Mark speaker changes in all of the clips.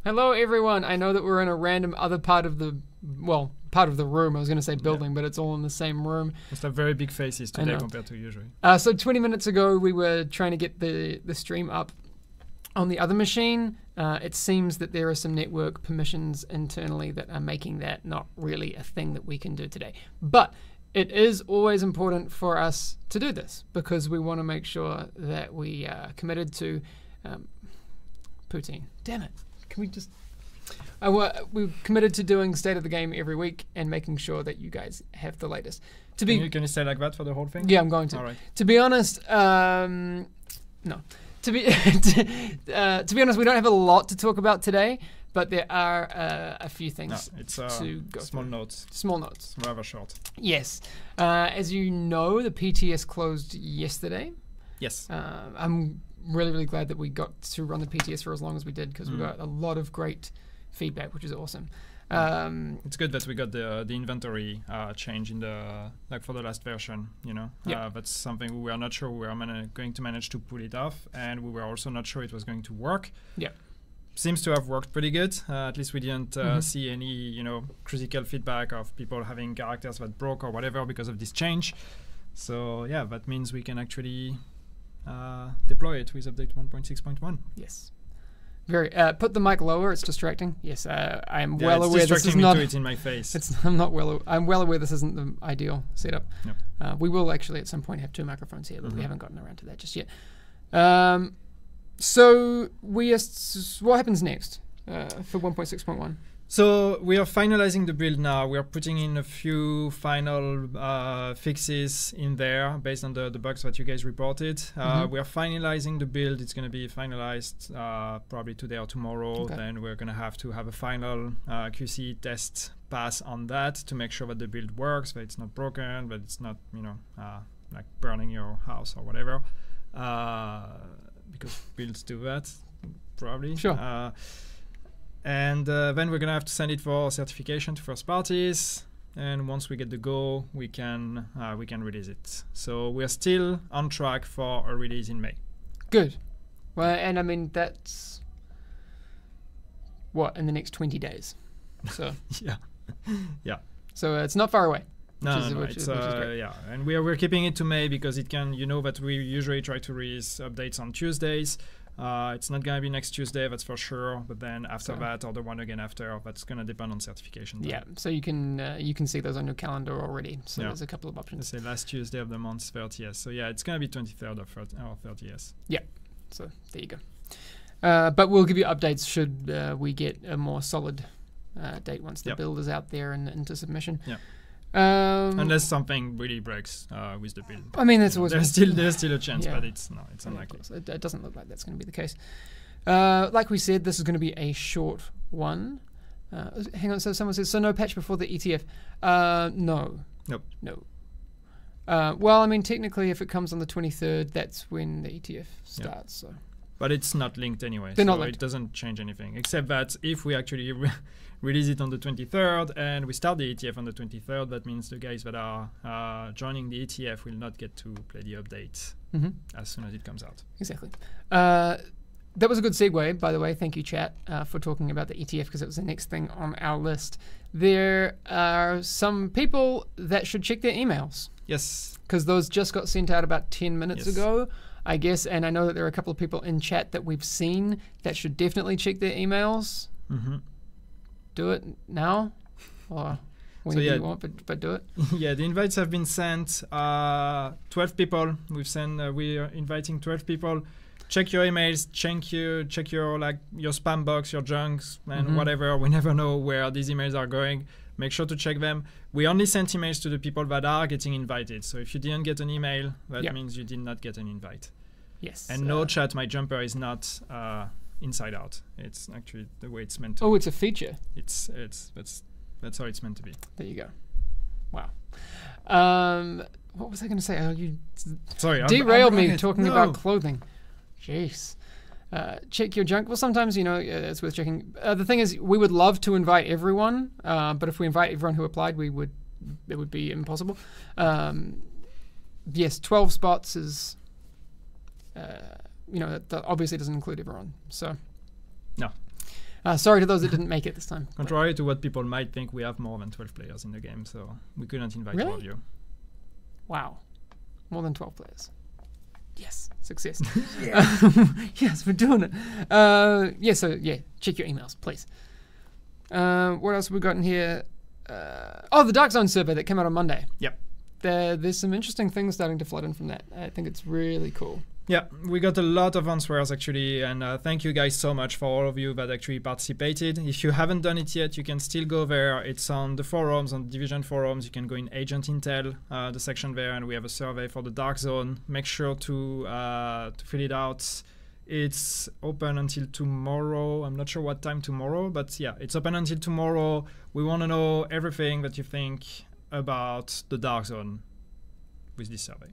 Speaker 1: Hello, everyone. I know that we're in a random other part of the, well, part of the room. I was going to say building, but it's all in the same room.
Speaker 2: Must have very big faces today compared to usually.
Speaker 1: So 20 minutes ago, we were trying to get the stream up on the other machine. It seems that there are some network permissions internally that are making that not really a thing that we can do today. But it is always important for us to do this because we want to make sure that we are committed to poutine. Damn it. Can we just... we're committed to doing State of the Game every week and making sure that you guys have the latest.
Speaker 2: Can you say like that for the whole thing?
Speaker 1: Yeah, I'm going to.
Speaker 2: All right.
Speaker 1: To be honest, no. To be honest, we don't have a lot to talk about today, but there are a few things to go
Speaker 2: small
Speaker 1: through.
Speaker 2: notes.
Speaker 1: Small notes.
Speaker 2: Rather short.
Speaker 1: Yes. As you know, the PTS closed yesterday.
Speaker 2: Yes.
Speaker 1: I'm really glad that we got to run the PTS for as long as we did because we got a lot of great feedback, which is awesome.
Speaker 2: It's good that we got the inventory change in the for the last version. You know, that's something we were not sure we were going to manage to pull it off, and we were also not sure it was going to work. Yeah, seems to have worked pretty good. At least we didn't see any critical feedback of people having characters that broke or whatever because of this change. So yeah, that means we can actually deploy it with update 1.6.1.
Speaker 1: Yes. Very. Put the mic lower. It's distracting. Yes, I am well aware this is
Speaker 2: not. It's in my face.
Speaker 1: I'm well aware this isn't the ideal setup. Yep. We will actually at some point have two microphones here, but we haven't gotten around to that just yet. So what happens next for 1.6.1?
Speaker 2: So we are finalizing the build now. We are putting in a few final fixes in there based on the bugs that you guys reported. We are finalizing the build. It's going to be finalized probably today or tomorrow. Okay. Then we're going to have a final QC test pass on that to make sure that the build works, that it's not broken, that it's not like burning your house or whatever. Because builds do that, probably.
Speaker 1: Sure.
Speaker 2: And then we're going to have to send it for certification to first parties. And once we get the go, we can release it. So we're still on track for a release in May.
Speaker 1: Good. Well, and I mean, that's what, in the next 20 days. So
Speaker 2: yeah.
Speaker 1: So it's not far away.
Speaker 2: No, it's yeah, and we're keeping it to May because it can, that we usually try to release updates on Tuesdays. It's not going to be next Tuesday, that's for sure. But then after that, or the one again after, that's going to depend on certification.
Speaker 1: Yeah, so you can see those on your calendar already. So there's a couple of options.
Speaker 2: Let's say last Tuesday of the month, 30th. So yeah, it's going to be 23rd or 30th.
Speaker 1: Yeah, so there you go. But we'll give you updates should we get a more solid date once the build is out there and into submission. Yeah.
Speaker 2: Unless something really breaks with the build.
Speaker 1: I mean, that's always
Speaker 2: there's still a chance, but it's unlikely.
Speaker 1: It doesn't look like that's going to be the case. Like we said, this is going to be a short one. Hang on, so someone says, so no patch before the ETF? No.
Speaker 2: Nope.
Speaker 1: No. Well, I mean, technically, if it comes on the 23rd, that's when the ETF starts. So.
Speaker 2: But it's not linked anyway,
Speaker 1: so
Speaker 2: not linked. It doesn't change anything, except that if we actually release it on the 23rd and we start the ETF on the 23rd, that means the guys that are joining the ETF will not get to play the update as soon as it comes out.
Speaker 1: Exactly. That was a good segue, by the way. Thank you, chat, for talking about the ETF because it was the next thing on our list. There are some people that should check their emails.
Speaker 2: Yes.
Speaker 1: Because those just got sent out about 10 minutes ago, I guess, and I know that there are a couple of people in chat that we've seen that should definitely check their emails. Do it now, or whenever you want, but do it.
Speaker 2: Yeah, the invites have been sent. 12 people. We are inviting 12 people. Check your emails. Check your your spam box, your junks, and whatever. We never know where these emails are going. Make sure to check them. We only send emails to the people that are getting invited. So if you didn't get an email, that means you did not get an invite.
Speaker 1: Yes.
Speaker 2: And no chat, my jumper is not inside out. It's actually the way it's meant to be.
Speaker 1: Oh, it's a feature.
Speaker 2: That's how it's meant to be.
Speaker 1: There you go. Wow. What was I going to say? You derailed me talking about clothing. Jeez. Check your junk. Well, sometimes, it's worth checking. The thing is, we would love to invite everyone, but if we invite everyone who applied, it would be impossible. Yes, 12 spots is, that obviously doesn't include everyone. So,
Speaker 2: no.
Speaker 1: Sorry to those that didn't make it this time.
Speaker 2: Contrary to what people might think, we have more than 12 players in the game, so we couldn't invite all of you.
Speaker 1: Wow. More than 12 players. Yes, success.
Speaker 3: Yeah.
Speaker 1: Yes, we're doing it. So check your emails, please. What else have we got in here? The Dark Zone survey that came out on Monday.
Speaker 2: Yep.
Speaker 1: There's some interesting things starting to flood in from that. I think it's really cool.
Speaker 2: Yeah, we got a lot of answers actually, and thank you guys so much for all of you that actually participated. If you haven't done it yet, you can still go there. It's on the forums, on the Division forums. You can go in Agent Intel, the section there, and we have a survey for the Dark Zone. Make sure to fill it out. It's open until tomorrow. I'm not sure what time tomorrow, but yeah, it's open until tomorrow. We want to know everything that you think about the Dark Zone with this survey.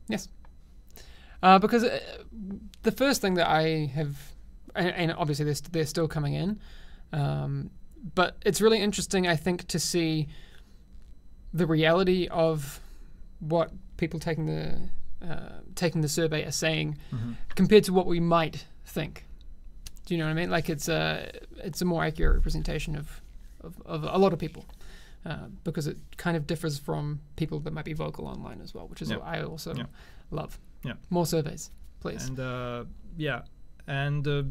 Speaker 1: Yes. Because the first thing that I have, and obviously they're still coming in, but it's really interesting, I think, to see the reality of what people taking the survey are saying compared to what we might think. Do you know what I mean? Like it's a more accurate representation of a lot of people, because it kind of differs from people that might be vocal online as well, which is what I also love. Yeah. More surveys, please.
Speaker 2: And the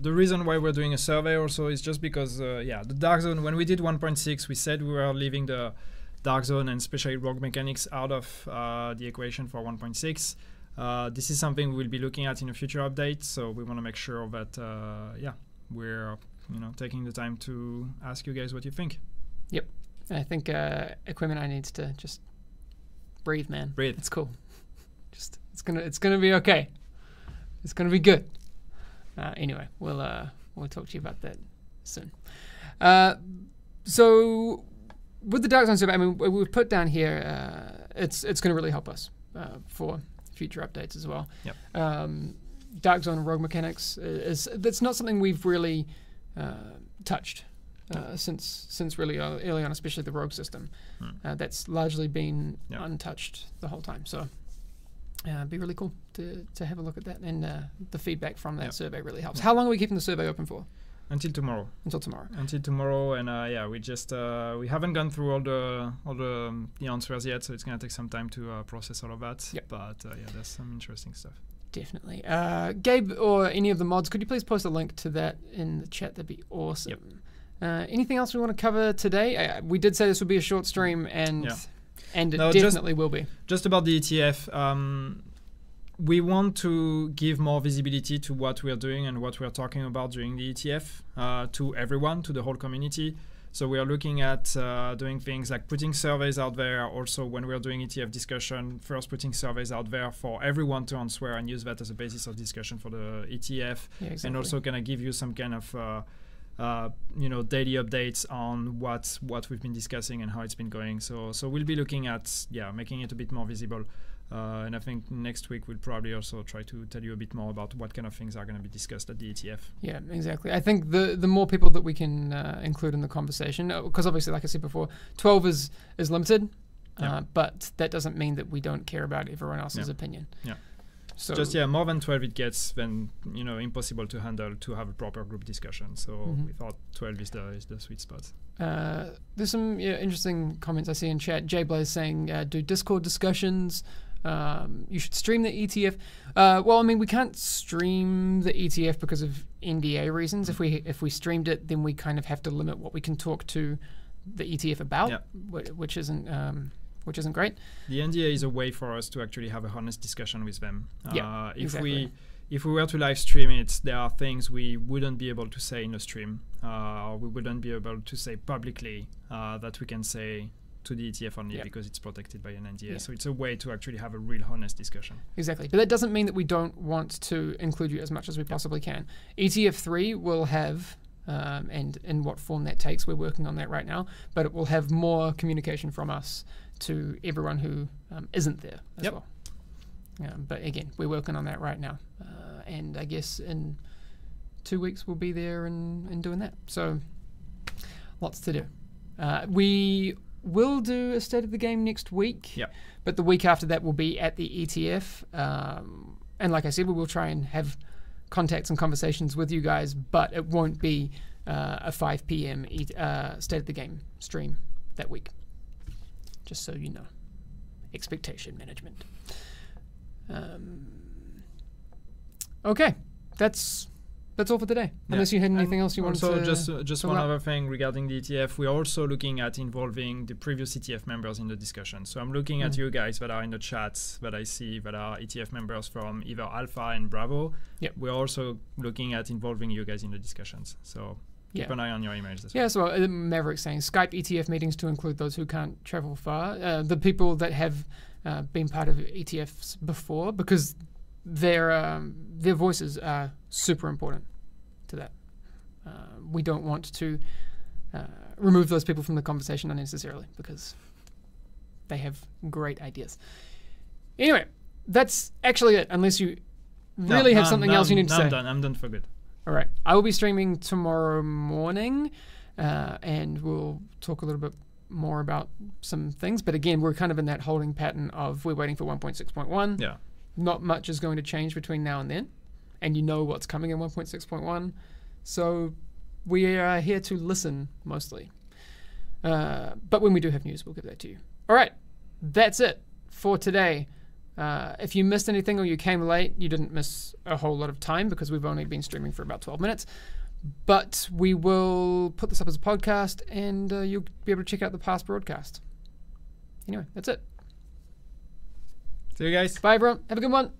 Speaker 2: reason why we're doing a survey also is just because the Dark Zone, when we did 1.6, we said we were leaving the Dark Zone and especially rogue mechanics out of the equation for 1.6. This is something we will be looking at in a future update, so we want to make sure that we're taking the time to ask you guys what you think.
Speaker 1: Yep. I think Equipment I needs to just breathe, man.
Speaker 2: Breathe.
Speaker 1: It's cool. It's gonna be okay. It's gonna be good. Anyway, we'll talk to you about that soon. So with the Dark Zone survey, I mean, we've put down here, it's gonna really help us for future updates as well.
Speaker 2: Yep.
Speaker 1: Dark Zone and rogue mechanics that's not something we've really touched since really early on, especially the rogue system. That's largely been untouched the whole time. So. It'd be really cool to have a look at that, and the feedback from that survey really helps. How long are we keeping the survey open for?
Speaker 2: Until tomorrow.
Speaker 1: Until tomorrow.
Speaker 2: Until tomorrow, and we just we haven't gone through all the answers yet, so it's gonna take some time to process all of that.
Speaker 1: Yep.
Speaker 2: But there's some interesting stuff.
Speaker 1: Definitely. Gabe or any of the mods, could you please post a link to that in the chat? That'd be awesome.
Speaker 2: Yep.
Speaker 1: Anything else we want to cover today? We did say this would be a short stream, and.
Speaker 2: Yeah.
Speaker 1: And it definitely will be.
Speaker 2: Just about the ETF, we want to give more visibility to what we're doing and what we're talking about during the ETF to everyone, to the whole community. So we are looking at doing things like putting surveys out there. Also, when we're doing ETF discussion, first putting surveys out there for everyone to answer and use that as a basis of discussion for the ETF.
Speaker 1: Yeah, exactly.
Speaker 2: And also gonna give you some kind of daily updates on what we've been discussing and how it's been going. So we'll be looking at making it a bit more visible. And I think next week we'll probably also try to tell you a bit more about what kind of things are going to be discussed at the ETF.
Speaker 1: Yeah, exactly. I think the more people that we can include in the conversation, because obviously, like I said before, 12 is limited, but that doesn't mean that we don't care about everyone else's opinion. Yeah. So
Speaker 2: just more than 12 it gets, then impossible to handle to have a proper group discussion. So we thought 12 is the sweet spot.
Speaker 1: There's some interesting comments I see in chat. Jay Blaze saying, do Discord discussions. You should stream the ETF. Well, I mean, we can't stream the ETF because of NDA reasons. If we streamed it, then we kind of have to limit what we can talk to the ETF about, which isn't great.
Speaker 2: The NDA is a way for us to actually have a honest discussion with them. If we were to live stream it, there are things we wouldn't be able to say in a stream, or we wouldn't be able to say publicly that we can say to the ETF only because it's protected by an NDA. So it's a way to actually have a real honest discussion.
Speaker 1: Exactly. But that doesn't mean that we don't want to include you as much as we possibly can. ETF 3 will have, and in what form that takes, we're working on that right now, but it will have more communication from us to everyone who isn't there as well. But again, we're working on that right now. And I guess in 2 weeks we'll be there and doing that. So lots to do. We will do a state of the game next week, but the week after that will be at the ETF. And like I said, we will try and have contacts and conversations with you guys, but it won't be a 5 p.m. State of the Game stream that week. Just so you know. Expectation management. Okay, that's all for today. Unless you had anything else you wanted to.
Speaker 2: Also, just one other thing regarding the ETF. We're also looking at involving the previous ETF members in the discussion. So I'm looking at you guys that are in the chats that I see that are ETF members from either Alpha and Bravo.
Speaker 1: Yep.
Speaker 2: We're also looking at involving you guys in the discussions. So keep an eye on your emails.
Speaker 1: Yeah, so Maverick saying Skype ETF meetings to include those who can't travel far. The people that have been part of ETFs before, because their voices are super important to that. We don't want to remove those people from the conversation unnecessarily because they have great ideas. Anyway, that's actually it, unless you really have something else you need to say.
Speaker 2: I'm done for good.
Speaker 1: All right. I will be streaming tomorrow morning, and we'll talk a little bit more about some things. But again, we're kind of in that holding pattern of we're waiting for 1.6.1.
Speaker 2: Yeah.
Speaker 1: Not much is going to change between now and then, and you know what's coming in 1.6.1. So we are here to listen mostly. But when we do have news, we'll give that to you. All right. That's it for today. If you missed anything or you came late, you didn't miss a whole lot of time because we've only been streaming for about 12 minutes. But we will put this up as a podcast, and you'll be able to check out the past broadcast. Anyway, that's it.
Speaker 2: See you guys.
Speaker 1: Bye, everyone. Have a good one.